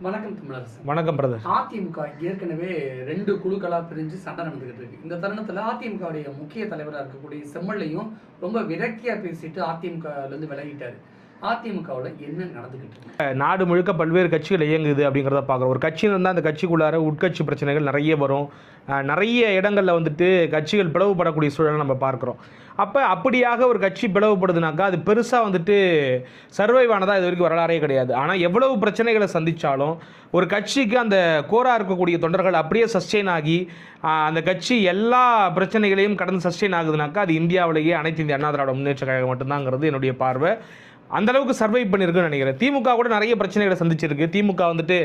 வணக்கம் தமிழரசன். வணக்கம் பிரதர். அதிமுக ஏற்கனவே 2 குழுக்களா பிரிஞ்சு சண்டை நடந்துகிட்டு இருக்கு. இந்த தருணத்துல அதிமுகவுடைய முக்கிய தலைவராக இருக்கக்கூடிய செம்மல்லையும் ரொம்ப விரக்தியா பேசிட்டு அதிமுகல இருந்து விலகிட்டாரு. அதிமுகவில் என்ன நடந்துகிட்டு இருக்கு? நாடு முழுக்க பல்வேறு கட்சிகள் இயங்குது அப்படிங்கிறத பார்க்குறோம். ஒரு கட்சியில் இருந்தால் அந்த கட்சிக்குள்ளார உட்கட்சி பிரச்சனைகள் நிறைய வரும். நிறைய இடங்களில் வந்துட்டு கட்சிகள் பிளவுபடக்கூடிய சூழலை நம்ம பார்க்குறோம். அப்படியாக ஒரு கட்சி பிளவுபடுதுனாக்கா அது பெருசாக வந்துட்டு சர்வைவ் ஆனதாக இது வரைக்கும் வரலாறே கிடையாது. ஆனால் எவ்வளவு பிரச்சனைகளை சந்தித்தாலும் ஒரு கட்சிக்கு அந்த கோராக இருக்கக்கூடிய தொண்டர்கள் அப்படியே சஸ்டெயின் ஆகி அந்த கட்சி எல்லா பிரச்சனைகளையும் கடந்து சஸ்டெயின் ஆகுதுனாக்கா அது இந்தியாவிலேயே அனைத்து இந்திய அண்ணா திராவிட முன்னேற்ற கழகம் மட்டும்தாங்கிறது என்னுடைய பார்வை. அந்தளவுக்கு சர்வை பண்ணியிருக்குன்னு நினைக்கிறேன். திமுக கூட நிறைய பிரச்சனைகளை சந்திச்சிருக்கு. திமுக வந்துட்டு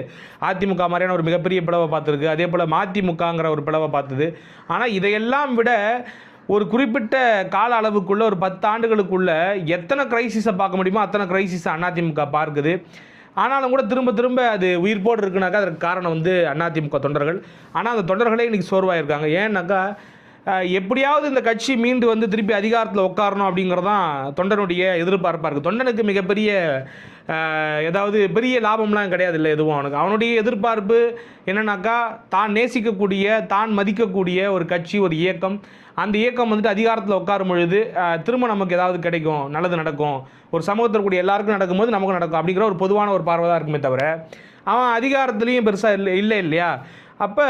அதிமுக மாதிரியான ஒரு மிகப்பெரிய பிளவை பார்த்துருக்கு. அதே போல் மதிமுகங்கிற ஒரு பிளவை பார்த்தது. ஆனால் இதையெல்லாம் விட ஒரு குறிப்பிட்ட கால அளவுக்குள்ளே ஒரு 10 ஆண்டுகளுக்குள்ளே எத்தனை கிரைசிஸை பார்க்க முடியுமோ அத்தனை கிரைசிஸை அதிமுக பார்க்குது. ஆனாலும் கூட திரும்ப திரும்ப அது உயிர்ப்போடு இருக்குனாக்கா அதற்கு காரணம் வந்து அதிமுக தொண்டர்கள். ஆனால் அந்த தொண்டர்களே இன்றைக்கி சோர்வாயிருக்காங்க. ஏன்னாக்கா எப்படியாவது இந்த கட்சி மீண்டு வந்து திருப்பி அதிகாரத்தில் உட்காரணும் அப்படிங்கிறதான் தொண்டனுடைய எதிர்பார்ப்பாக இருக்குது. தொண்டனுக்கு மிகப்பெரிய ஏதாவது பெரிய லாபம்லாம் கிடையாது இல்லை எதுவும். அவனுடைய எதிர்பார்ப்பு என்னன்னாக்கா தான் நேசிக்கக்கூடிய தான் மதிக்கக்கூடிய ஒரு கட்சி, ஒரு இயக்கம், அந்த இயக்கம் வந்துட்டு அதிகாரத்தில் உட்காரும் பொழுது திரும்ப நமக்கு ஏதாவது கிடைக்கும், நல்லது நடக்கும், ஒரு சமூகத்தில் கூடிய எல்லாருக்கும் நடக்கும்போது நமக்கு நடக்கும் அப்படிங்கிற ஒரு பொதுவான ஒரு பார்வை தான் இருக்குமே தவிர அவன் அதிகாரத்துலேயும் பெருசாக இல்லை இல்லையா. அப்போ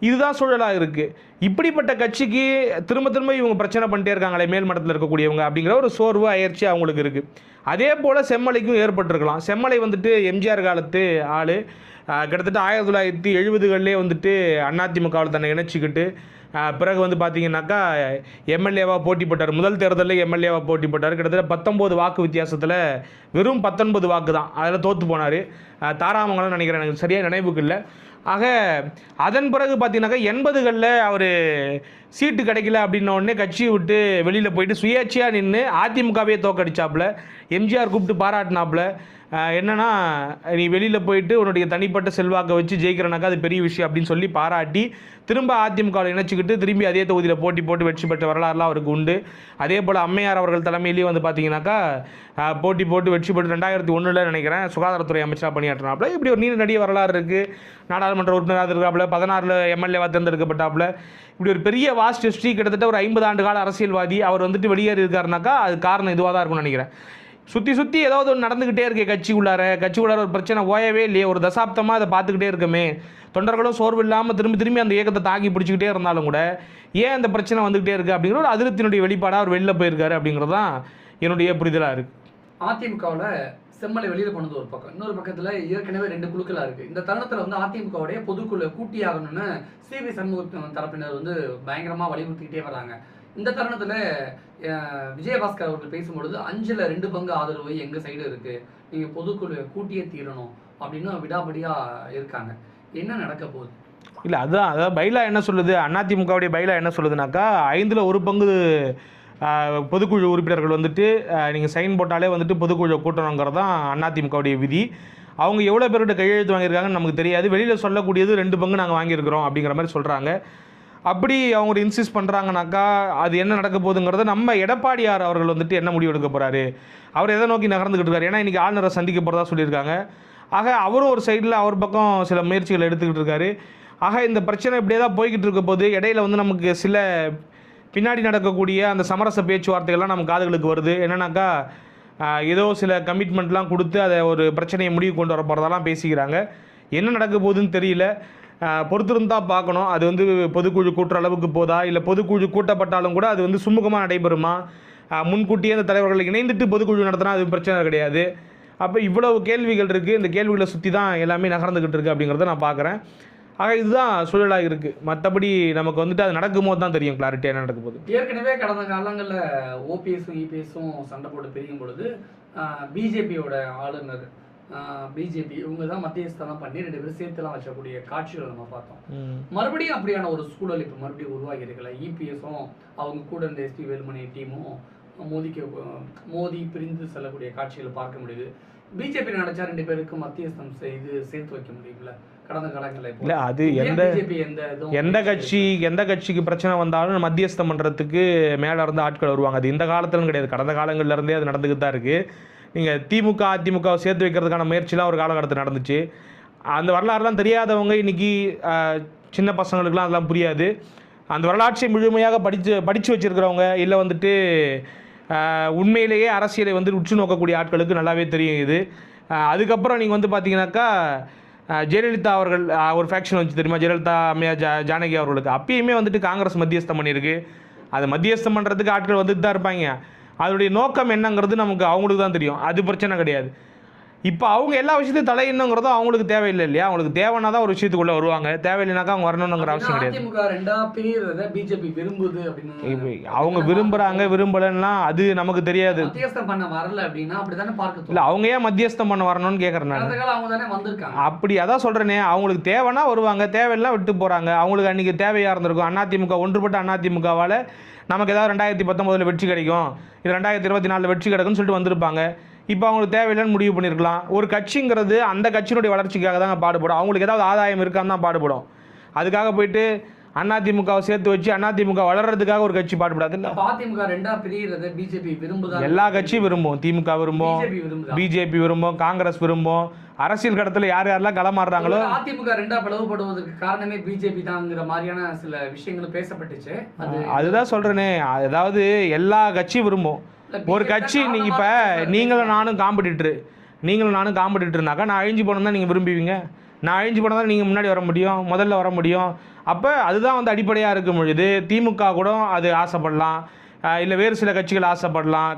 இதுதான் சூழலாக இருக்குது. இப்படிப்பட்ட கட்சிக்கு திரும்ப திரும்ப இவங்க பிரச்சனை பண்ணிட்டே இருக்காங்களே மேல் மட்டத்தில் இருக்கக்கூடியவங்க அப்படிங்கிற ஒரு சோர்வு அயற்சி அவங்களுக்கு இருக்குது. அதே போல் செம்மலைக்கும் ஏற்பட்டிருக்கலாம். செம்மலை வந்துட்டு எம்ஜிஆர் காலத்து ஆள், கிட்டத்தட்ட 1970களிலே வந்துட்டு அதிமுகவில் தன்னை இணைச்சிக்கிட்டு பிறகு வந்து பார்த்தீங்கன்னாக்கா எம்எல்ஏவாக போட்டி போட்டார். முதல் தேர்தலில் எம்எல்ஏவாக போட்டி போட்டார். கிட்டத்தட்ட 19 வாக்கு வித்தியாசத்தில் வெறும் 19 வாக்கு தான் அதில் தோற்று போனார். தாராமங்கலம் நினைக்கிறேன், எனக்கு சரியாக நினைவுக்கு இல்லை. ஆக அதன் பிறகு பார்த்தீங்கன்னாக்கா 80களில் அவர் சீட்டு கிடைக்கல அப்படின்னோடனே கட்சியை விட்டு வெளியில் போயிட்டு சுயேட்சையாக நின்று அதிமுகவே தோக்கடிச்சாப்புல. எம்ஜிஆர் கூப்பிட்டு பாராட்டினாப்புல. என்னன்னா, நீ வெளியில் போயிட்டு உன்னுடைய தனிப்பட்ட செல்வாக்கை வச்சு ஜெயிக்கிறனாக்கா அது பெரிய விஷயம் அப்படின்னு சொல்லி பாராட்டி திரும்ப அதிமுகவில் இணைச்சிக்கிட்டு திரும்பி அதே தொகுதியில் போட்டி போட்டு வெற்றி பெற்ற வரலாறுலாம் அவருக்கு உண்டு. அதே போல் அம்மையார் அவர்கள் தலைமையிலேயே வந்து பார்த்தீங்கன்னாக்கா போட்டி போட்டு வெற்றி பெற்று 2001 நினைக்கிறேன் சுகாதாரத்துறை அமைச்சராக பணியாற்றினாப்புல. இப்படி ஒரு நீண்ட நடிகை வரலாறு இருக்குது. நாடாளுமன்ற உறுப்பினராக இருக்காப்புல, 16 எம்எல்ஏவாக தேர்ந்தெடுக்கப்பட்டாப்புல. இப்படி ஒரு பெரிய வாஸ்ட் ஹிஸ்ட்ரி, கிட்டத்தட்ட ஒரு 50 ஆண்டு கால அரசியல்வாதி. அவர் வந்துட்டு வெளியேறி இருக்காருனாக்கா அது காரணம் இதுவாக தான் இருக்கும்னு நினைக்கிறேன். சுற்றி ஏதாவது ஒன்று நடந்துக்கிட்டே இருக்கே கட்சிக்குள்ளார ஒரு பிரச்சனை ஓயவே இல்லையே, ஒரு தசாப்தமாக அதை பார்த்துக்கிட்டே இருக்குமே. தொண்டர்களும் சோர்வு இல்லாமல் திரும்பி அந்த இயக்கத்தை தாக்கி பிடிச்சிக்கிட்டே இருந்தாலும் கூட ஏன் அந்த பிரச்சனை வந்துக்கிட்டே இருக்குது அப்படிங்கிற ஒரு அதிருப்தியினுடைய வெளிப்பாடாக அவர் வெளியில் போயிருக்காரு அப்படிங்கிறது தான் என்னுடைய புரிதலாக இருக்குது. அதிமுகவில் செம்மலை வெளியில் போனது ஒரு பக்கம், இன்னொரு பக்கத்தில் ஏற்கனவே 2 குழுக்களாக இருக்குது. இந்த தருணத்தில் வந்து அதிமுகவுடைய பொதுக்குழு கூட்டியாகணும்னு சிவி சண்முகத்தின் தரப்பினர் வந்து பயங்கரமாக வலியுறுத்திக்கிட்டே வராங்க. இந்த தருணத்தில் விஜயபாஸ்கர் அவர்கள் பேசும்பொழுது 5ல் 2 பங்கு ஆதரவு எங்கள் சைடு இருக்குது, நீங்கள் பொதுக்குழு கூட்டியே தீரணும் அப்படின்னு விடாபடியாக இருக்காங்க. என்ன நடக்க போகுது? இல்லை, அதாவது பைலா என்ன சொல்லுது, அதிமுகவுடைய பைலா என்ன சொல்லுதுனாக்கா 5ல் 1 பங்கு பொதுக்குழு உறுப்பினர்கள் வந்துட்டு நீங்கள் சைன் போட்டாலே வந்துட்டு பொதுக்குழு கூட்டணுங்கிறது தான் அதிமுகவுடைய விதி. அவங்க எவ்வளோ பேர்கிட்ட கையெழுத்து வாங்கியிருக்காங்கன்னு நமக்கு தெரியாது. வெளியில் சொல்லக்கூடியது 2 பங்கு நாங்கள் வாங்கியிருக்கிறோம் அப்படிங்கிற மாதிரி சொல்கிறாங்க. அப்படி அவங்க இன்சிஸ்ட் பண்ணுறாங்கனாக்கா அது என்ன நடக்க போகுதுங்கிறத நம்ம எடப்பாடியார் அவர்கள் வந்துட்டு என்ன முடிவு எடுக்க போகிறாரு, அவர் எதை நோக்கி நகர்ந்துக்கிட்டு இருக்காரு. ஏன்னா இன்றைக்கி ஆளுநரை சந்திக்க போகிறதா சொல்லியிருக்காங்க. ஆக அவரும் ஒரு சைடில் அவர் பக்கம் சில முயற்சிகள் எடுத்துக்கிட்டு இருக்காரு. ஆக இந்த பிரச்சனை இப்படியே தான் போய்கிட்டு இருக்க போது இடையில வந்து நமக்கு சில பின்னாடி நடக்கக்கூடிய அந்த சமரச பேச்சுவார்த்தைகள்லாம் நம்ம காதுகளுக்கு வருது. என்னன்னாக்கா ஏதோ சில கமிட்மெண்ட்லாம் கொடுத்து அதை ஒரு பிரச்சனையை முடிவு கொண்டு வர போகிறதெல்லாம் பேசிக்கிறாங்க. என்ன நடக்க போகுதுன்னு தெரியல, பொறுத்திருந்தால் பார்க்கணும். அது வந்து பொதுக்குழு கூட்டுற அளவுக்கு போதா, இல்லை பொதுக்குழு கூட்டப்பட்டாலும் கூட அது வந்து சுமூகமாக நடைபெறுமா, முன்கூட்டியே அந்த தலைவர்களை இணைந்துட்டு பொதுக்குழு நடத்தினா அது பிரச்சனை கிடையாது. அப்போ இவ்வளவு கேள்விகள் இருக்குது. இந்த கேள்விகளை சுற்றி தான் எல்லாமே நகர்ந்துக்கிட்டு இருக்குது அப்படிங்கிறத நான் பார்க்குறேன். ஆக இதுதான் சூழலாக இருக்குது. மற்றபடி நமக்கு வந்துட்டு அது நடக்கும்போது தான் தெரியும் கிளாரிட்டியாக என்ன நடக்க போகுது. ஏற்கனவே கடந்த காலங்களில் ஓபிஎஸும் இபிஎஸும் சண்டை போட்டு பிரியும் பொழுது பிஜேபியோட ஆளுநர் பிஜேபி இவங்க தான் மத்தியஸ்தெல்லாம் பண்ணி 2 பேரும் சேர்த்துலாம் வச்சக்கூடிய காட்சிகளை நம்ம பார்த்தோம். மறுபடியும் அப்படியான ஒரு சூழல் இப்போ மறுபடியும் உருவாகி இருக்கல. இபிஎஸும் அவங்க கூட இருந்த எஸ்பி வேலுமணி டீமும் மோதி பிரிந்து செல்லக்கூடிய காட்சிகளை பார்க்க முடியுது. பிஜேபி நினைச்சா 2 பேருக்கு மத்தியஸ்தம் செய்து சேர்த்து வைக்க முடியும்ல கடந்த காலங்களில். இல்லை, அது எந்த கட்சிக்கு பிரச்சனை வந்தாலும் மத்தியஸ்தம் பண்ணுறதுக்கு மேலே இருந்து ஆட்கள் வருவாங்க. அது இந்த காலத்துலன்னு கிடையாது, கடந்த காலங்கள்லேருந்தே அது நடந்துக்கிட்டு தான் இருக்குது. நீங்கள் திமுக அதிமுகவை சேர்த்து வைக்கிறதுக்கான முயற்சிலாம் ஒரு காலகட்டத்தில் நடந்துச்சு. அந்த வரலாறுலாம் தெரியாதவங்க இன்றைக்கி சின்ன பசங்களுக்குலாம் அதெல்லாம் புரியாது. அந்த வரலாற்றை முழுமையாக படித்து வச்சுருக்கிறவங்க இல்லை வந்துட்டு உண்மையிலேயே அரசியலை வந்து உற்று நோக்கக்கூடிய ஆட்களுக்கு நல்லாவே தெரியும் இது. அதுக்கப்புறம் நீங்கள் வந்து பார்த்தீங்கன்னாக்கா ஜெயலலிதா அவர்கள் ஒரு ஃபேக்ஷன் வச்சு தெரியுமா, ஜெயலலிதா அம்மையார் ஜானகி அவர்களுக்கு அப்பயுமே வந்துட்டு காங்கிரஸ் மத்தியஸ்தம் பண்ணியிருக்கு. அது மத்தியஸ்தம் பண்ணுறதுக்கு ஆட்கள் வந்துட்டு தான் இருப்பாங்க. அதனுடைய நோக்கம் என்னங்கிறது நமக்கு அவங்களுக்கு தான் தெரியும், அது பிரச்சனை கிடையாது. இப்போ அவங்க எல்லா விஷயத்தையும் தலையிடணுங்கிறதும் அவங்களுக்கு தேவையில்லை இல்லையா, அவங்களுக்கு தேவைன்னா தான் ஒரு விஷயத்துக்குள்ளே வருவாங்க, தேவையில்லைனாக்கா அவங்க வரணுங்கிற அவசியம் கிடையாது. பிஜேபி விரும்புது அப்படின்னு அவங்க விரும்புகிறாங்க விரும்பலைன்னா அது நமக்கு தெரியாது. மத்தியஸ்தம் பண்ண வரல அப்படின்னா அப்படி தானே பார்க்க இல்லை, அவங்க ஏன் மத்தியஸ்தம் பண்ண வரணும்னு கேட்குறேன் நான். அவங்க தானே வந்திருக்காங்க. அப்படி அதான் சொல்கிறேனே, அவங்களுக்கு தேவைன்னா வருவாங்க, தேவையில்லை விட்டு போகிறாங்க. அவங்களுக்கு அன்றைக்கி தேவையாக இருந்திருக்கும். அதிமுக ஒன்றுபட்ட அதிமுகவால் நமக்கு ஏதாவது 2019 வெற்றி கிடைக்கும், இது 2024 வெற்றி கிடைக்கும்னு சொல்லிட்டு வந்திருப்பாங்க. இப்போ அவங்களுக்கு தேவையில்லைன்னு முடிவு பண்ணியிருக்கலாம். ஒரு கட்சிங்கிறது அந்த கட்சியினுடைய வளர்ச்சிக்காக தாங்க பாடுபடும். அவங்களுக்கு ஏதாவது ஆதாயம் இருக்கான்னு தான் பாடுபடும். அதுக்காக போயிட்டு அதிமுகவை சேர்த்து வச்சு அதிமுக வளர்றதுக்காக ஒரு கட்சி பாடுபடாது. இல்லை, அதிமுக ரெண்டா பிரிகிறது பிஜேபி விரும்புதா? எல்லா கட்சியும் விரும்பும். திமுக விரும்பும், பிஜேபி விரும்பும், காங்கிரஸ் விரும்பும். அரசியல் கடத்தில் யார் யாரெல்லாம் களமாடுறாங்களோ. அதிமுக ரெண்டா பிளவுபடுவதற்கு காரணமே பிஜேபி தான்ங்கிற மாதிரியான சில விஷயங்கள் பேசப்பட்டுச்சு. அதுதான் சொல்கிறேனே, அதாவது எல்லா கட்சியும் விரும்பும். ஒரு கட்சி நீங்கள் இப்போ நீங்களும் நானும் காம்படிட்டர்னாக்கா நான் அழிஞ்சு போனோம் தான் நீங்கள் விரும்புவீங்க. நான் அழிஞ்சு போனால் தான் நீங்கள் முன்னாடி வர முடியும், முதல்ல வர முடியும். அப்போ அதுதான் வந்து அடிப்படையாக இருக்கும் பொழுது திமுக கூட அது ஆசைப்படலாம், இல்லை வேறு சில கட்சிகள் ஆசைப்படலாம்.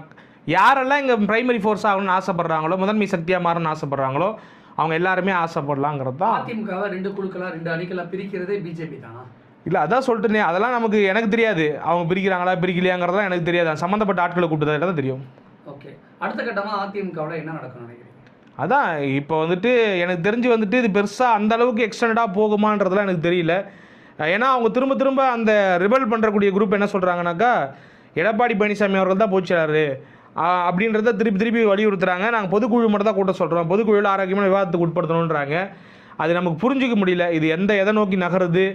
யாரெல்லாம் இங்கே பிரைமரி ஃபோர்ஸ் ஆகணும்னு ஆசைப்பட்றாங்களோ, முதன்மை சக்தியாக மாறணும்னு ஆசைப்பட்றாங்களோ அவங்க எல்லாருமே ஆசைப்படலாங்கிறது தான். அதிமுகவை 2 குழுக்களா 2 அணிகளா பிரிக்கிறதே பிஜேபி தானா? இல்லை, அதான் சொல்லிட்டுனே, அதெல்லாம் எனக்கு தெரியாது. அவங்க பிரிக்கிறாங்களா பிரிக்கலையாங்கிறதெல்லாம் எனக்கு தெரியாது. சம்மந்தப்பட்ட ஆட்களை கூப்பிட்டு தான் தெரியும். ஓகே, அடுத்த கட்டமாக அதிமுகவில் என்ன நடக்கும் நினைக்கிறீங்க? அதான் இப்போ வந்துட்டு எனக்கு தெரிஞ்சு வந்துட்டு இது பெருசாக அந்த அளவுக்கு எக்ஸ்டெண்டாக போகுமான்றதுலாம் எனக்கு தெரியல. ஏன்னா அவங்க திரும்ப திரும்ப அந்த ரிபல் பண்ணுறக்கூடிய குரூப் என்ன சொல்கிறாங்கனாக்கா, எடப்பாடி பழனிசாமி அவர்கள் தான் போச்சாரு அப்படின்றத திருப்பி வலியுறுத்துறாங்க. நாங்கள் பொதுக்குழு மட்டும் தான் கூட்ட சொல்கிறோம், பொதுக்குழுவில் ஆரோக்கியமான விவாதத்துக்கு உட்படுத்தணுன்றாங்க. அது நமக்கு புரிஞ்சிக்க முடியல. இது எதை நோக்கி நகருது?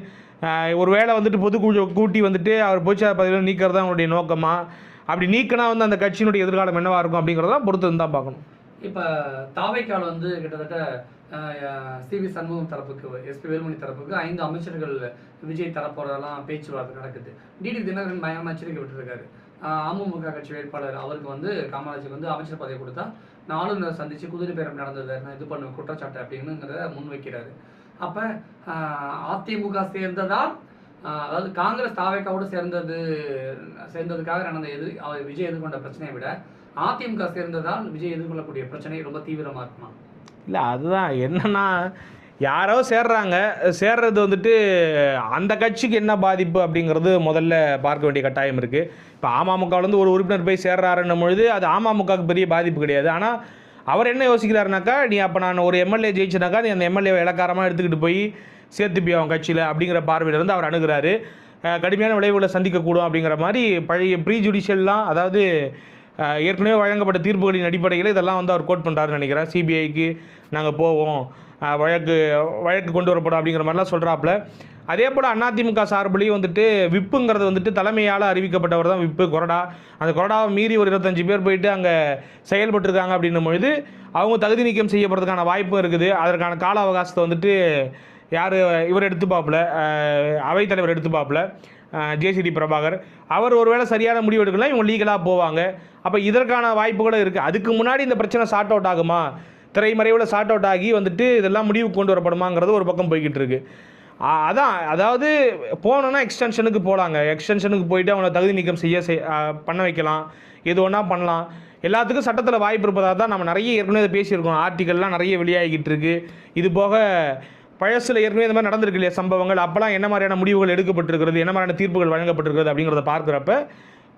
ஒரு வேளை வந்துட்டு பொதுக்குழு கூட்டி வந்துட்டு அவர் பொதுச்செயலாளர் பதவியில் நீக்கிறது தான் அவங்களுடைய நோக்கமா? அப்படி நீக்கினா வந்து அந்த கட்சியினுடைய எதிர்காலம் என்னவாக இருக்கும் அப்படிங்கிறதான் பொறுத்து தான் பார்க்கணும். இப்போ தாவைக்கால் வந்து கிட்டத்தட்ட சிவி சண்முகம் தரப்புக்கு, எஸ்பி வேலுமணி தரப்புக்கு 5 அமைச்சர்கள் விஜய் தரப்போறதெல்லாம் பேச்சுவார்த்தை நடக்குது. டிடி தினகரன் பயங்கரமாக எச்சரிக்கை விட்டுருக்காரு. அமமுக கட்சி வேட்பாளர் அவருக்கு வந்து காமராஜுக்கு வந்து அமைச்சர் பதவி கொடுத்தா ஆளுநரை சந்தித்து குதிரை பேரம் நடந்தது, நான் இது பண்ணுவேன் குற்றச்சாட்டு அப்படின்னுங்கிறத முன்வைக்கிறாரு. அப்போ அதிமுக சேர்ந்ததால், அதாவது காங்கிரஸ் தாவேக்காவோடு சேர்ந்ததுக்காக நடந்த விஜய் எதிர்கொண்ட பிரச்சனையை விட அதிமுக சேர்ந்ததால் விஜய் எதிர்கொள்ளக்கூடிய பிரச்சனை ரொம்ப தீவிரமாக இருக்குமா? இல்லை, அதுதான் என்னன்னா, யாரோ சேர்றது வந்துட்டு அந்த கட்சிக்கு என்ன பாதிப்பு அப்படிங்கிறது முதல்ல பார்க்க வேண்டிய கட்டாயம் இருக்குது. இப்போ அமமுகவிலேருந்து ஒரு உறுப்பினர் போய் சேர்றாருன்னும் பொழுது அது அமமுகவுக்கு பெரிய பாதிப்பு கிடையாது. ஆனால் அவர் என்ன யோசிக்கிறாருனாக்கா, நீ அப்போ நான் ஒரு எம்எல்ஏ ஜெயிச்சனாக்கா நீ அந்த எம்எல்ஏவை இலக்காரமாக எடுத்துக்கிட்டு போய் சேர்த்துப்பியா அவன் கட்சியில் அப்படிங்கிற பார்வையிலேருந்து அவர் அணுகிறாரு. கடுமையான விளைவுகளை சந்திக்கக்கூடும் அப்படிங்கிற மாதிரி பழைய ப்ரீ ஜுடிஷியல்லாம், அதாவது ஏற்கனவே வழங்கப்பட்ட தீர்ப்புகளின் அடிப்படையில் இதெல்லாம் வந்து அவர் கோட் பண்ணுறாருன்னு நினைக்கிறேன். சிபிஐக்கு நாங்கள் போவோம், வழக்கு கொண்டு வரப்படும் அப்படிங்கிற மாதிரிலாம் சொல்கிறாப்புல. அதே போல் அதிமுக சார்பிலையும் வந்துட்டு விப்புங்கிறது வந்துட்டு தலைமையால் அறிவிக்கப்பட்டவர் தான் விப்பு கொறடா. அந்த கொறடாவை மீறி ஒரு 25 பேர் போயிட்டு அங்கே செயல்பட்டுருக்காங்க அப்படின்னும் பொழுது அவங்க தகுதி நீக்கம் செய்யப்படுறதுக்கான வாய்ப்பும் இருக்குது. அதற்கான கால அவகாசத்தை வந்துட்டு இவர் எடுத்துப்பாப்புல, அவைத்தலைவர் எடுத்துப்பாப்புல, ஜேசிடி பிரபாகர். அவர் ஒருவேளை சரியான முடிவு எடுக்கலாம், இவங்க லீகலாக போவாங்க. அப்போ இதற்கான வாய்ப்புகளும் இருக்குது. அதுக்கு முன்னாடி இந்த பிரச்சனை சார்ட் அவுட் ஆகுமா, திரைமறைவில் சார்ட் அவுட் ஆகி வந்துட்டு இதெல்லாம் முடிவுக்கு கொண்டு வரப்படுமாங்கிறது ஒரு பக்கம் போய்கிட்டு இருக்கு. அதாவது போனோன்னா எக்ஸ்டென்ஷனுக்கு போகலாங்க. எக்ஸ்டென்ஷனுக்கு போயிட்டு அவனை தகுதி நீக்கம் பண்ண வைக்கலாம், எது ஒன்றா பண்ணலாம். எல்லாத்துக்கும் சட்டத்தில் வாய்ப்பு இருப்பதாக தான் நம்ம நிறைய ஏற்கனவே பேசியிருக்கோம். ஆர்டிக்கல்லாம் நிறைய வெளியாகிக்கிட்டு இருக்கு. இது போக பழசில் ஏற்கனவே இந்த மாதிரி நடந்திருக்கு இல்லையா சம்பவங்கள், அப்போலாம் என்ன மாதிரியான முடிவுகள் எடுக்கப்பட்டிருக்கிறது, என்ன மாதிரியான தீர்ப்புகள் வழங்கப்பட்டிருக்கிறது அப்படிங்கிறத பார்க்குறப்ப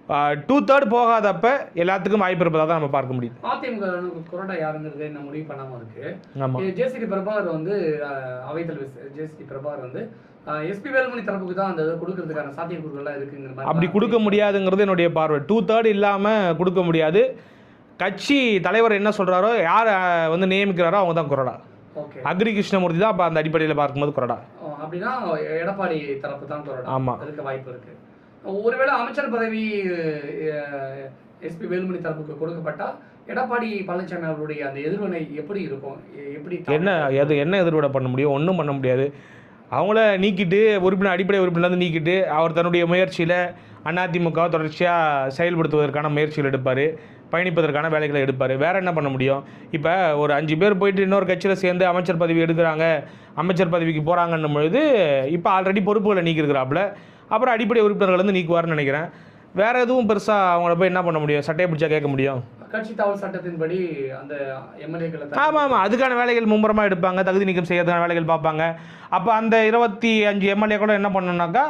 2/3 போகாதப்ப எல்லாத்துக்கும் வாய்ப்பு இருப்பதாக தான் நம்ம பார்க்க முடியுது. அதிமுக கொரோனா யாருங்கிறது என்ன முடிவு பண்ணாமல் இருக்கு. ஜேசிடி பிரபாகர் வந்து அவைத்தலைவர் ஜேசிடி பிரபாகர் வந்து எஸ்பி வேலுமணி தரப்புக்கு தான் அந்த கொடுக்கறதுக்கான சாத்தியக்கூறுகள்லாம் இருக்குங்கிற மாதிரி. அப்படி கொடுக்க முடியாதுங்கிறது என்னுடைய பார்வை. 2/3 இல்லாமல் கொடுக்க முடியாது. கட்சி தலைவர் என்ன சொல்கிறாரோ, யார் வந்து நியமிக்கிறாரோ அவங்க தான் கொறடா. அக்ரி கிருஷ்ணமூர்த்தி தான் அப்போ அந்த அடிப்படையில் பார்க்கும்போது கொறடா. அப்படின்னா எடப்பாடி தரப்பு தான் கொறடா. ஆமாம், அதுக்கு வாய்ப்பு இருக்குது. ஒருவேளை அமைச்சர் பதவி எஸ்பி வேலுமணி தரப்புக்கு கொடுக்கப்பட்டால் எடப்பாடி பழனிசாமி அவருடைய அந்த எதிர்வினை எப்படி இருக்கும்? எப்படி என்ன எதிர்விட பண்ண முடியும்? ஒன்றும் பண்ண முடியாது. அவங்கள நீக்கிட்டு அடிப்படை உறுப்பினர்லேருந்து நீக்கிட்டு அவர் தன்னுடைய முயற்சியில் அதிமுகவை தொடர்ச்சியாக செயல்படுத்துவதற்கான முயற்சிகள் எடுப்பார், பயணிப்பதற்கான வேலைகளை எடுப்பார். வேறு என்ன பண்ண முடியும்? இப்போ ஒரு 5 பேர் போயிட்டு இன்னொரு கட்சியில் சேர்ந்து அமைச்சர் பதவி எடுக்கிறாங்க, அமைச்சர் பதவிக்கு போகிறாங்கன்னும் பொழுது இப்போ ஆல்ரெடி பொறுப்புகளை நீக்கிருக்கிறாப்புல, அப்புறம் அடிப்படை உறுப்பினர்கள் வந்து நீக்குவார்னு நினைக்கிறேன். வேறு எதுவும் பெருசாக அவங்கள போய் என்ன பண்ண முடியும்? சட்டையை பிடிச்சா கேட்க முடியும்? கட்சி தாவல் சட்டத்தின்படி அந்த எம்எல்ஏக்களை ஆமாம், அதுக்கான வேலைகள் மும்முரமாக எடுப்பாங்க, தகுதி நீக்கம் செய்யறதுக்கான வேலைகள் பார்ப்பாங்க. அப்போ அந்த 25 எம்எல்ஏ கூட என்ன பண்ணணுன்னாக்கா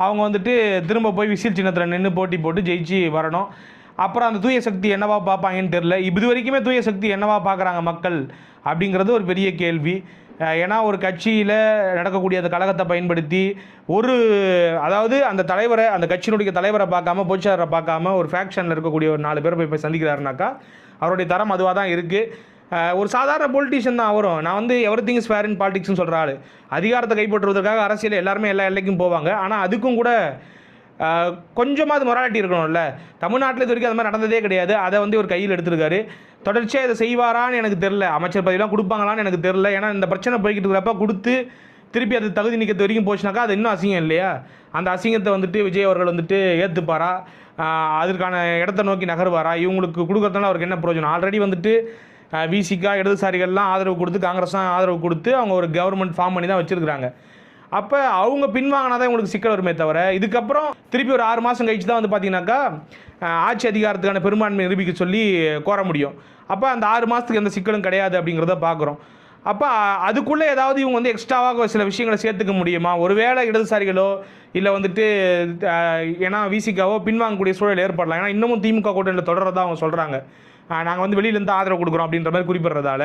அவங்க வந்துட்டு திரும்ப போய் விசில் சின்னத்தில் நின்று போட்டி போட்டு ஜெயிச்சு வரணும். அப்புறம் அந்த தூய சக்தி என்னவா பார்ப்பாங்கன்னு தெரில. இது வரைக்குமே தூய சக்தி என்னவா பார்க்குறாங்க மக்கள் அப்படிங்கிறது ஒரு பெரிய கேள்வி. ஏன்னா ஒரு கட்சியில் நடக்கக்கூடிய அந்த கழகத்தை பயன்படுத்தி அதாவது அந்த தலைவரை, அந்த கட்சியினுடைய தலைவரை பார்க்காம, பொதுச்செயலரை பார்க்காம ஒரு ஃபேக்ஷனில் இருக்கக்கூடிய ஒரு 4 பேரை போய் சந்திக்கிறாருனாக்கா அவருடைய தரம் அதுவாக தான் இருக்குது. ஒரு சாதாரண பொலிட்டீஷியன் தான் அவரும். நான் வந்து எவ்ரிதிங் இஸ் ஃபேர் இன் பாலிடிக்ஸ்னு சொல்கிற ஆள். அதிகாரத்தை கைப்பற்றுவதற்காக அரசியல் எல்லாருமே எல்லா எல்லைக்கும் போவாங்க. ஆனால் அதுக்கும் கூட கொஞ்சமாக அது மொராலிட்டி இருக்கணும்ல. தமிழ்நாட்டில் இது வரைக்கும் அது மாதிரி நடந்ததே கிடையாது. அதை வந்து ஒரு கையில் எடுத்துருக்காரு. தொடர்ச்சியாக இதை செய்வாரான்னு எனக்கு தெரில. அமைச்சர் பதவியெலாம் கொடுப்பாங்களான்னு எனக்கு தெரில. ஏன்னா இந்த பிரச்சனை போய்கிட்டு இருக்கிறப்ப கொடுத்து திருப்பி அது தகுதி நீக்கத்து வரைக்கும் போச்சுனாக்கா அது இன்னும் அசிங்கம் இல்லையா? அந்த அசிங்கத்தை வந்துட்டு விஜய் அவர்கள் வந்துட்டு ஏற்றுப்பாரா? அதற்கான இடத்த நோக்கி நகர்வாரா? இவங்களுக்கு கொடுக்குறதுனால அவருக்கு என்ன பிரயோஜனம்? ஆல்ரெடி வந்துட்டு விசிகா இடதுசாரிகள்லாம் ஆதரவு கொடுத்து, காங்கிரஸும் ஆதரவு கொடுத்து அவங்க ஒரு கவர்மெண்ட் ஃபார்ம் பண்ணி தான் வச்சுருக்கிறாங்க. அப்போ அவங்க பின்வாங்கினா தான் உங்களுக்கு சிக்கல் வருமே தவிர, இதுக்கப்புறம் திருப்பி ஒரு 6 மாதம் கழிச்சு தான் வந்து பார்த்தீங்கன்னாக்கா ஆட்சி அதிகாரத்துக்கான பெரும்பான்மை நிரூபிக்க சொல்லி கோர முடியும். அப்போ அந்த 6 மாதத்துக்கு எந்த சிக்கலும் கிடையாது அப்படிங்கிறத பார்க்குறோம். அப்போ அதுக்குள்ளே ஏதாவது இவங்க வந்து எக்ஸ்ட்ராவாக சில விஷயங்களை சேர்த்துக்க முடியுமா? ஒருவேளை இடதுசாரிகளோ இல்லை வந்துட்டு ஏன்னா விசிகாவோ பின்வாங்கக்கூடிய சூழல் ஏற்படலாம். ஏன்னா இன்னமும் திமுக கூட்டணியில் தொடர்றதா அவங்க சொல்கிறாங்க. நாங்கள் வந்து வெளியிலேருந்து ஆதரவு கொடுக்குறோம் அப்படின்ற மாதிரி குறிப்பிட்றதால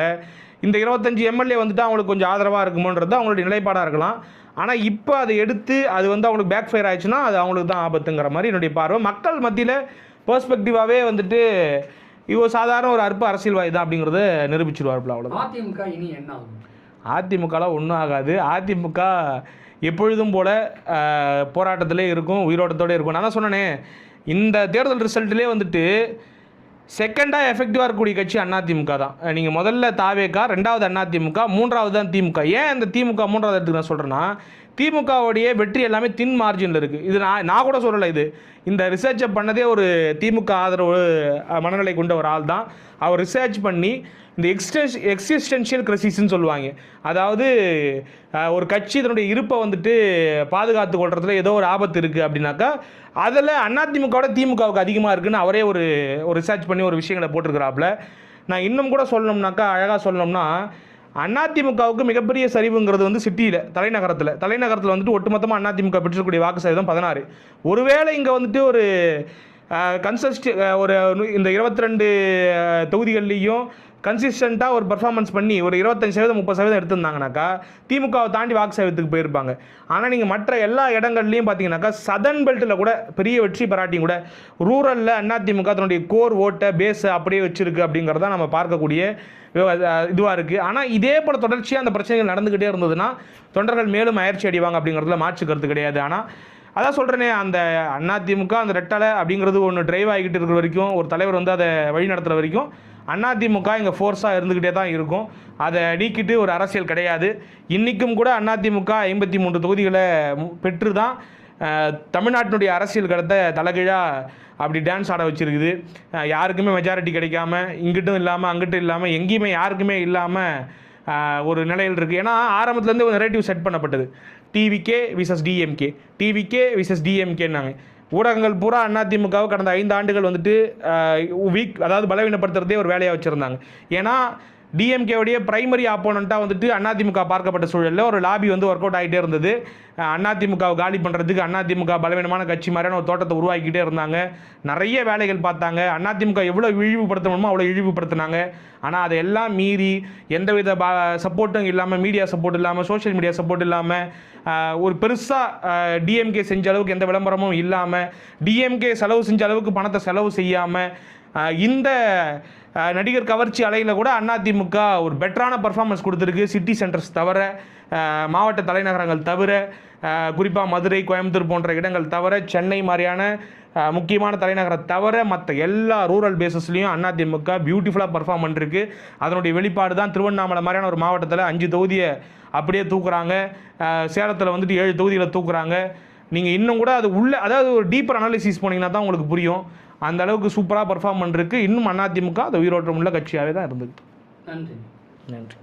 இந்த 25 எம்எல்ஏ வந்துட்டு அவங்களுக்கு கொஞ்சம் ஆதரவாக இருக்குமோன்றது அவங்களுடைய நிலைப்பாடாக இருக்கலாம். ஆனால் இப்போ அதை எடுத்து அது வந்து அவங்களுக்கு பேக் ஃபயர் ஆயிடுச்சுன்னா அது அவங்களுக்கு தான் ஆபத்துங்கிற மாதிரி என்னுடைய பார்வை. மக்கள் மத்தியில் பெர்ஸ்பெக்டிவாகவே வந்துட்டு இவ சாதாரண ஒரு அற்ப அரசியல்வாதி தான் அப்படிங்கிறத நிரூபிச்சிருவார்ல. அவ்வளோதான். அதிமுக இனி என்ன ஆகும்? அதிமுகலாம் ஒன்றும் ஆகாது. அதிமுக எப்பொழுதும் போல் போராட்டத்திலே இருக்கும், உயிரோட்டத்தோடு இருக்கும். நான் தான் சொன்னேனே, இந்த தேர்தல் ரிசல்ட்லேயே வந்துட்டு செகண்டாக எஃபெக்டிவாக இருக்கக்கூடிய கட்சி அதிமுக தான். நீங்கள் முதல்ல தாவேகா, 2வது அதிமுக, 3வது தான் திமுக. ஏன் இந்த திமுக 3வது இடத்துக்கு நான் சொல்கிறேன்னா, திமுகவுடைய வெற்றி எல்லாமே தின் மார்ஜினில் இருக்குது. இது நான் கூட சொல்லலை. இந்த ரிசர்ச்சை பண்ணதே ஒரு திமுக ஆதரவு மனநிலை கொண்ட ஒரு ஆள் தான். அவர் ரிசர்ச் பண்ணி இந்த எக்ஸிஸ்டென்ஷியல் கிரைசிஸ்ன்னு சொல்லுவாங்க. அதாவது ஒரு கட்சி இதனுடைய இருப்பை வந்துட்டு பாதுகாத்து கொள்றதுல ஏதோ ஒரு ஆபத்து இருக்குது அப்படின்னாக்கா அதில் அதிமுகவோட திமுகவுக்கு அதிகமாக இருக்குதுன்னு அவரே ஒரு ரிசர்ச் பண்ணி ஒரு விஷயங்களை போட்டிருக்கிறாப்புல. நான் இன்னும் கூட சொல்லணும்னாக்கா, அழகாக சொல்லணும்னா, அதிமுகவுக்கு மிகப்பெரிய சரிவுங்கிறது வந்து சிட்டியில், தலைநகரத்தில் வந்துட்டு ஒட்டுமொத்தமாக அதிமுக பெற்றக்கூடிய வாக்கு சதவீதம் 16. ஒருவேளை இங்கே வந்துட்டு ஒரு இந்த 22 தொகுதிகள்லேயும் கன்சிஸ்டண்ட்டாக ஒரு பர்ஃபார்மன்ஸ் பண்ணி ஒரு 25% 30% எடுத்திருந்தாங்கனாக்கா திமுகவை தாண்டி வாக்கு சதவீதத்துக்கு போயிருப்பாங்க. ஆனால் நீங்கள் மற்ற எல்லா இடங்கள்லையும் பார்த்தீங்கன்னாக்கா சதர்ன் பெல்ட்டில் கூட பெரிய வெற்றி பெறாட்டியும் கூட ரூரலில் அதிமுக தன்னுடைய கோர் ஓட்டை பேஸை அப்படியே வச்சுருக்கு அப்படிங்கிறத நம்ம பார்க்கக்கூடிய இதுவாக இருக்குது. ஆனால் இதே போல் தொடர்ச்சியாக அந்த பிரச்சனைகள் நடந்துக்கிட்டே இருந்ததுன்னா தொண்டர்கள் மேலும் அயற்சி அடைவாங்க அப்படிங்கிறதுல மாற்று கருத்து கிடையாது. ஆனால் அதான் சொல்கிறேனே, அந்த அதிமுக அந்த ரெட்டலை அப்படிங்கிறது ஒன்று டிரைவ் ஆகிக்கிட்டு இருக்கிற வரைக்கும், ஒரு தலைவர் வந்து அதை வழி நடத்துகிற வரைக்கும் அதிமுக இங்கே ஃபோர்ஸாக இருந்துக்கிட்டே தான் இருக்கும். அதை நீக்கிட்டு ஒரு அரசியல் கிடையாது. இன்றைக்கும் கூட அதிமுக 53 தொகுதிகளை பெற்று தான் தமிழ்நாட்டினுடைய அரசியல் கடத்தை தலைகீழாக அப்படி டான்ஸ் ஆட வச்சுருக்குது. யாருக்குமே மெஜாரிட்டி கிடைக்காம, இங்கிட்டும் இல்லாமல் அங்கிட்டும் இல்லாமல் எங்கேயுமே யாருக்குமே இல்லாமல் ஒரு நிலையில் இருக்குது. ஏன்னா ஆரம்பத்துலேருந்து ஒரு நெரேட்டிவ் செட் பண்ணப்பட்டது. டிவிகே விசஸ் டிஎம்கே, டிவிகே விசஸ் டிஎம்கேன்னாங்க. ஊடகங்கள் பூரா அதிமுகவை கடந்த 5 ஆண்டுகள் வந்துட்டு அதாவது பலவீனப்படுத்துறதே ஒரு வேலையாக வச்சுருந்தாங்க. ஏன்னா டிஎம்கேவுடைய பிரைமரி ஆப்போனண்ட்டாக வந்துட்டு அதிமுக பார்க்கப்பட்ட சூழலில் ஒரு லாபி வந்து ஒர்க் அவுட் ஆகிட்டே இருந்தது. அதிமுகவை காலி பண்ணுறதுக்கு அதிமுக பலவீனமான கட்சி மாதிரியான ஒரு தோட்டத்தை உருவாக்கிக்கிட்டே இருந்தாங்க. நிறைய வேலைகள் பார்த்தாங்க. அதிமுக எவ்வளோ இழிவுபடுத்தணுமோ அவ்வளோ இழிவுபடுத்தினாங்க. ஆனால் அதையெல்லாம் மீறி எந்தவித சப்போர்ட்டும் இல்லாமல், மீடியா சப்போர்ட் இல்லாமல், சோஷியல் மீடியா சப்போர்ட் இல்லாமல், ஒரு பெருசாக டிஎம்கே செஞ்ச அளவுக்கு எந்த விளம்பரமும் இல்லாமல், டிஎம்கே செலவு செஞ்ச அளவுக்கு பணத்தை செலவு செய்யாமல், இந்த நடிகர் கவர்ச்சி அலையில் கூட அதிமுக ஒரு பெட்டரான பர்ஃபார்மன்ஸ் கொடுத்துருக்கு. சிட்டி சென்டர்ஸ் தவிர, மாவட்ட தலைநகரங்கள் தவிர, குறிப்பாக மதுரை, கோயம்புத்தூர் போன்ற இடங்கள் தவிர, சென்னை மாதிரியான முக்கியமான தலைநகரை தவிர மற்ற எல்லா ரூரல் பேஸஸ்லையும் அதிமுக பியூட்டிஃபுல்லாக பர்ஃபார்ம் பண்ணிருக்கு. அதனுடைய வெளிப்பாடு தான் திருவண்ணாமலை மாதிரியான ஒரு மாவட்டத்தில் 5 தொகுதியை அப்படியே தூக்குறாங்க. சேலத்தில் வந்துட்டு 7 தொகுதிகளை தூக்குறாங்க. நீங்கள் இன்னும் கூட அது உள்ள, அதாவது ஒரு டீப்பர் அனாலிசிஸ் போனீங்கன்னா தான் உங்களுக்கு புரியும். அந்த அளவுக்கு சூப்பராக பர்ஃபார்ம் பண்ணிருக்கு. இன்னும் அதிமுக அது உயிரோட்டம் உள்ள கட்சியாகவே தான் இருந்தது. நன்றி. நன்றி.